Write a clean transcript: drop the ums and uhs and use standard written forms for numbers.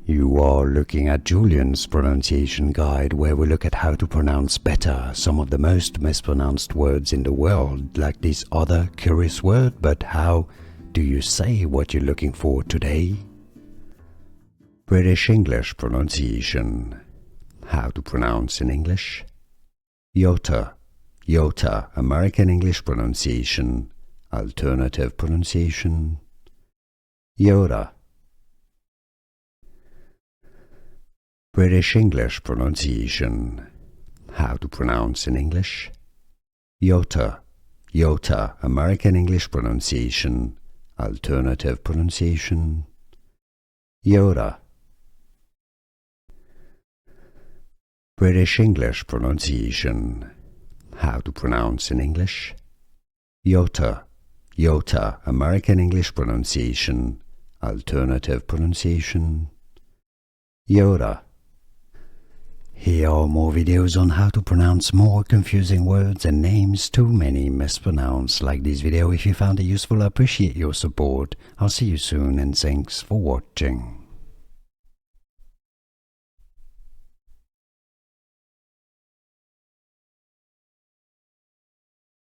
You are looking at Julian's pronunciation guide, where we look at how to pronounce better some of the most mispronounced words in the world, like this other curious word. But how do you say what you're looking for today? British English pronunciation. How to pronounce in English? Yotta, Yotta, American English pronunciation, alternative pronunciation. Yotta. British English pronunciation. How to pronounce in English? Yotta, Yotta, American English pronunciation, alternative pronunciation. Yotta. British English pronunciation. How to pronounce in English? Yotta, Yotta, American English pronunciation, alternative pronunciation. Yotta. Here are more videos on how to pronounce more confusing words and names too many mispronounced. Like this video if you found it useful. I appreciate your support. I'll see you soon and thanks for watching.